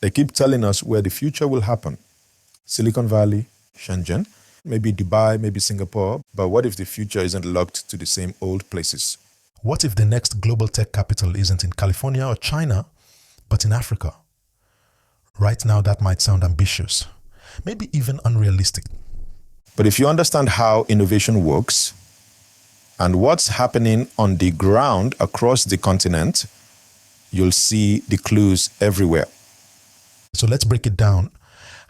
They keep telling us where the future will happen. Silicon Valley, Shenzhen, maybe Dubai, maybe Singapore. But what if the future isn't locked to the same old places? What if the next global tech capital isn't in California or China, but in Africa? Right now, that might sound ambitious, maybe even unrealistic. But if you understand how innovation works and what's happening on the ground across the continent, you'll see the clues everywhere. So let's break it down.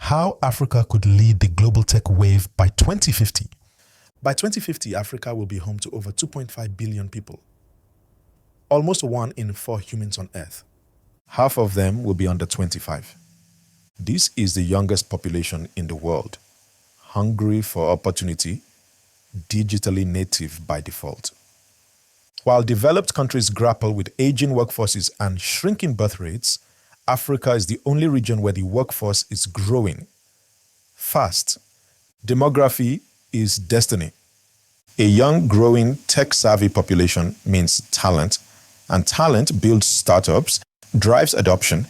How Africa could lead the global tech wave by 2050. By 2050, Africa will be home to over 2.5 billion people. Almost 1 in 4 humans on Earth. Half of them will be under 25. This is the youngest population in the world, hungry for opportunity, digitally native by default. While developed countries grapple with aging workforces and shrinking birth rates, Africa is the only region where the workforce is growing fast. Demography is destiny. A young, growing, tech-savvy population means talent, and talent builds startups, drives adoption,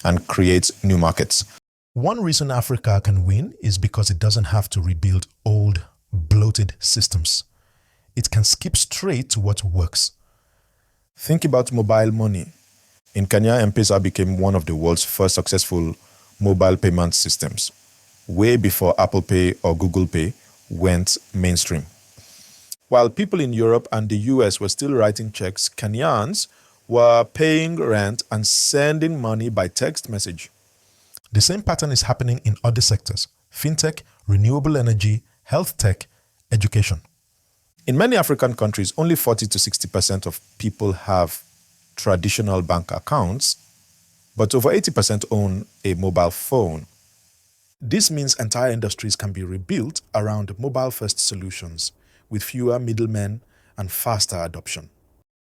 and creates new markets. One reason Africa can win is because it doesn't have to rebuild old, bloated systems. It can skip straight to what works. Think about mobile money. In Kenya, M-Pesa became one of the world's first successful mobile payment systems, way before Apple Pay or Google Pay went mainstream. While people in Europe and the US were still writing checks, Kenyans were paying rent and sending money by text message. The same pattern is happening in other sectors: fintech, renewable energy, health tech, education. In many African countries, only 40 to 60% of people have traditional bank accounts, but over 80% own a mobile phone. This means entire industries can be rebuilt around mobile-first solutions with fewer middlemen and faster adoption.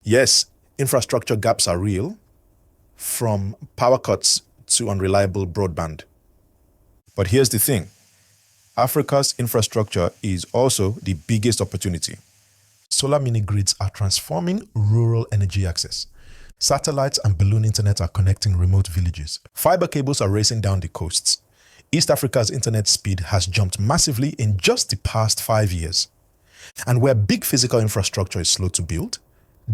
Yes, infrastructure gaps are real, from power cuts to unreliable broadband. But here's the thing. Africa's infrastructure is also the biggest opportunity. Solar mini-grids are transforming rural energy access. Satellites and balloon internet are connecting remote villages. Fiber cables are racing down the coasts. East Africa's internet speed has jumped massively in just the past 5 years. And where big physical infrastructure is slow to build,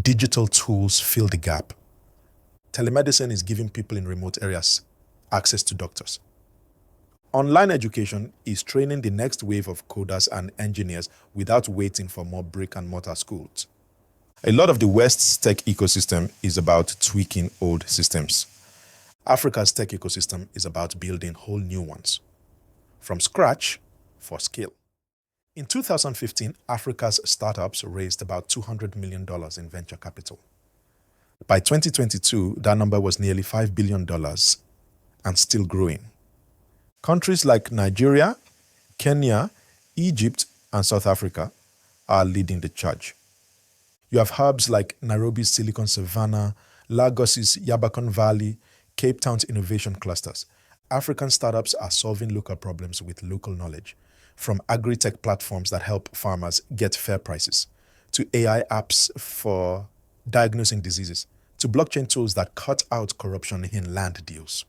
digital tools fill the gap. Telemedicine is giving people in remote areas access to doctors. Online education is training the next wave of coders and engineers without waiting for more brick-and-mortar schools. A lot of the West's tech ecosystem is about tweaking old systems. Africa's tech ecosystem is about building whole new ones, from scratch for scale. In 2015, Africa's startups raised about $200 million in venture capital. By 2022, that number was nearly $5 billion and still growing. Countries like Nigeria, Kenya, Egypt, and South Africa are leading the charge. You have hubs like Nairobi's Silicon Savannah, Lagos's Yabacon Valley, Cape Town's innovation clusters. African startups are solving local problems with local knowledge, from agri-tech platforms that help farmers get fair prices, to AI apps for diagnosing diseases, to blockchain tools that cut out corruption in land deals.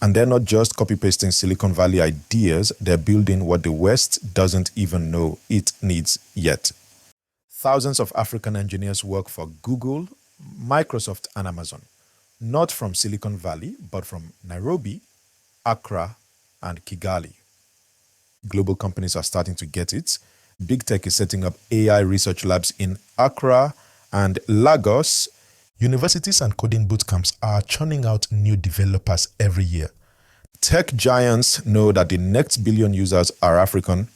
And they're not just copy-pasting Silicon Valley ideas, they're building what the West doesn't even know it needs yet. Thousands of African engineers work for Google, Microsoft, and Amazon, not from Silicon Valley, but from Nairobi, Accra, and Kigali. Global companies are starting to get it. Big tech is setting up AI research labs in Accra and Lagos. Universities and coding bootcamps are churning out new developers every year. Tech giants know that the next billion users are African,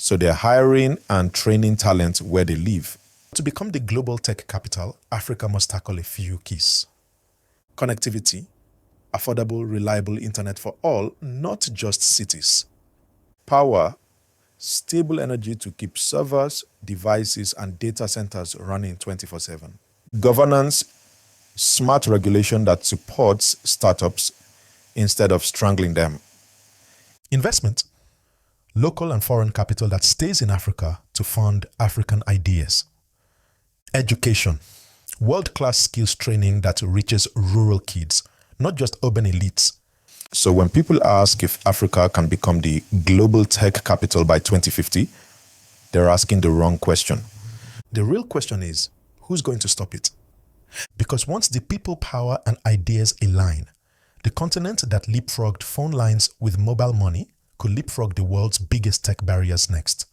so they're hiring and training talent where they live. To become the global tech capital, Africa must tackle a few keys. Connectivity, affordable, reliable internet for all, not just cities. Power, stable energy to keep servers, devices, and data centers running 24/7. Governance, smart regulation that supports startups instead of strangling them. Investment, local and foreign capital that stays in Africa to fund African ideas. Education, world-class skills training that reaches rural kids, not just urban elites. So when people ask if Africa can become the global tech capital by 2050, they're asking the wrong question. The real question is, who's going to stop it? Because once the people power and ideas align, the continent that leapfrogged phone lines with mobile money could leapfrog the world's biggest tech barriers next.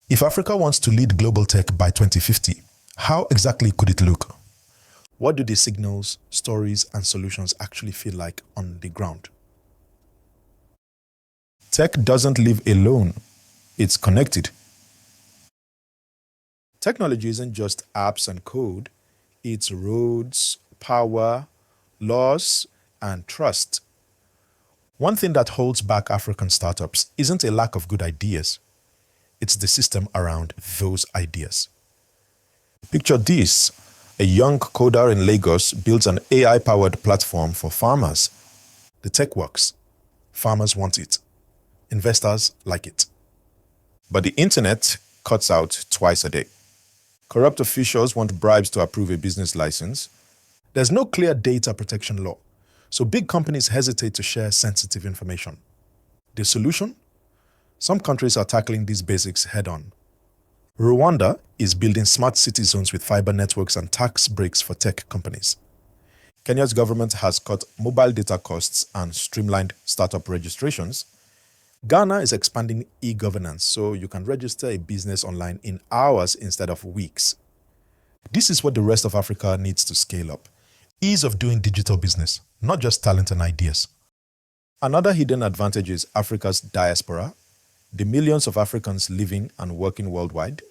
If Africa wants to lead global tech by 2050, how exactly could it look? What do the signals, stories, and solutions actually feel like on the ground? Tech doesn't live alone, it's connected. Technology isn't just apps and code, it's roads, power, laws, and trust. One thing that holds back African startups isn't a lack of good ideas, it's the system around those ideas. Picture this: a young coder in Lagos builds an AI-powered platform for farmers. The tech works. Farmers want it. Investors like it. But the internet cuts out twice a day. Corrupt officials want bribes to approve a business license. There's no clear data protection law, so big companies hesitate to share sensitive information. The solution? Some countries are tackling these basics head-on. Rwanda is building smart city zones with fiber networks and tax breaks for tech companies. Kenya's government has cut mobile data costs and streamlined startup registrations. Ghana is expanding e-governance so you can register a business online in hours instead of weeks. This is what the rest of Africa needs to scale up. Ease of doing digital business, not just talent and ideas. Another hidden advantage is Africa's diaspora, the millions of Africans living and working worldwide.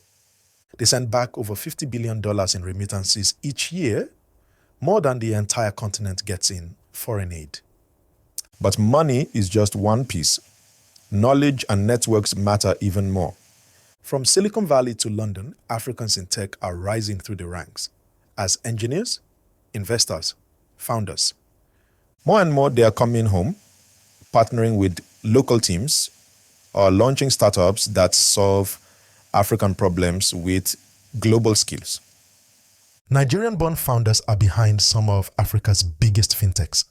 They send back over $50 billion in remittances each year, more than the entire continent gets in foreign aid. But money is just one piece. Knowledge and networks matter even more. From Silicon Valley to London, Africans in tech are rising through the ranks as engineers, investors, founders. More and more, they are coming home, partnering with local teams, or launching startups that solve African problems with global skills. Nigerian-born founders are behind some of Africa's biggest fintechs.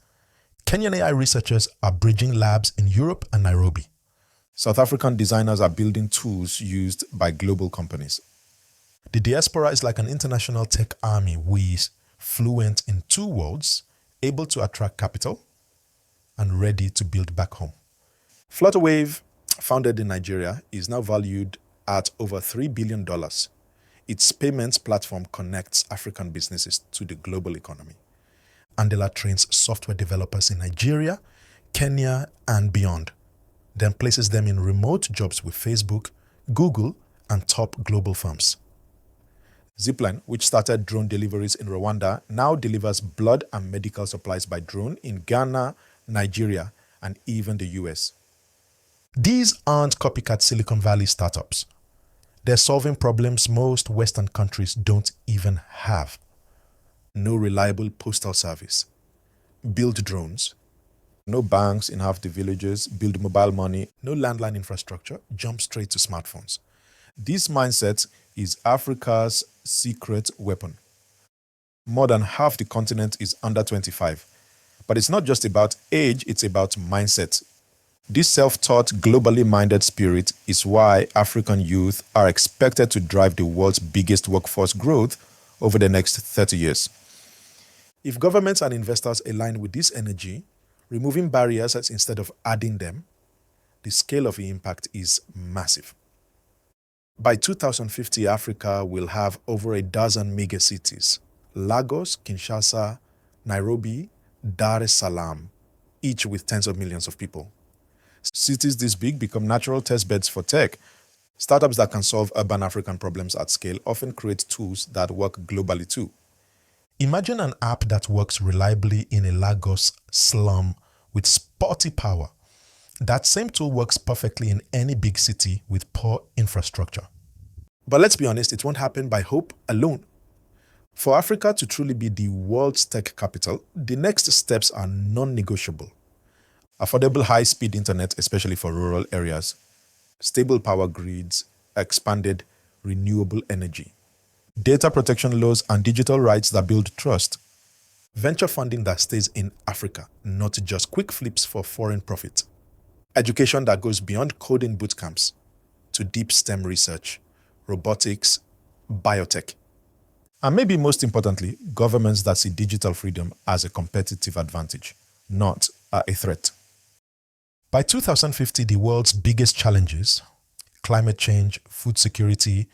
Kenyan AI researchers are bridging labs in Europe and Nairobi. South African designers are building tools used by global companies. The diaspora is like an international tech army with fluent in two worlds, able to attract capital and ready to build back home. Flutterwave, founded in Nigeria, is now valued at over $3 billion. Its payments platform connects African businesses to the global economy. Andela trains software developers in Nigeria, Kenya, and beyond, then places them in remote jobs with Facebook, Google, and top global firms. Zipline, which started drone deliveries in Rwanda, now delivers blood and medical supplies by drone in Ghana, Nigeria, and even the US. These aren't copycat Silicon Valley startups. They're solving problems most Western countries don't even have. No reliable postal service. Build drones. No banks in half the villages. Build mobile money. No landline infrastructure. Jump straight to smartphones. This mindset is Africa's secret weapon. More than half the continent is under 25. But it's not just about age, it's about mindset. This self-taught, globally minded spirit is why African youth are expected to drive the world's biggest workforce growth over the next 30 years. If governments and investors align with this energy, removing barriers instead of adding them, the scale of the impact is massive. By 2050, Africa will have over a dozen megacities: Lagos, Kinshasa, Nairobi, Dar es Salaam, each with tens of millions of people. Cities this big become natural test beds for tech. Startups that can solve urban African problems at scale often create tools that work globally too. Imagine an app that works reliably in a Lagos slum with spotty power. That same tool works perfectly in any big city with poor infrastructure. But let's be honest, it won't happen by hope alone. For Africa to truly be the world's tech capital, the next steps are non-negotiable. Affordable high-speed internet, especially for rural areas, stable power grids, expanded renewable energy, data protection laws, and digital rights that build trust. venture funding that stays in Africa, not just quick flips for foreign profit, education that goes beyond coding bootcamps to deep STEM research, robotics, biotech, and maybe most importantly, governments that see digital freedom as a competitive advantage, not a threat. By 2050, the world's biggest challenges, climate change, food security,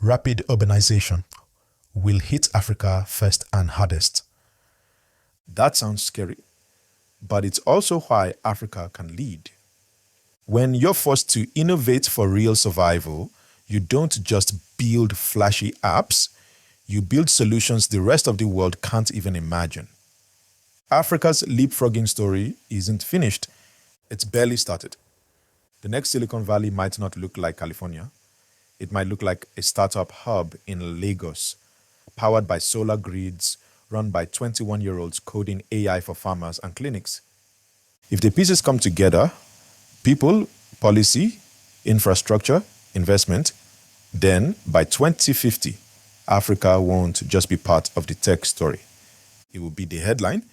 rapid urbanization, will hit Africa first and hardest. That sounds scary, but it's also why Africa can lead. When you're forced to innovate for real survival, you don't just build flashy apps, you build solutions the rest of the world can't even imagine. Africa's leapfrogging story isn't finished. It's barely started. The next Silicon Valley might not look like California. It might look like a startup hub in Lagos, powered by solar grids, run by 21-year-olds coding AI for farmers and clinics. If the pieces come together, people, policy, infrastructure, investment, then by 2050, Africa won't just be part of the tech story. It will be the headline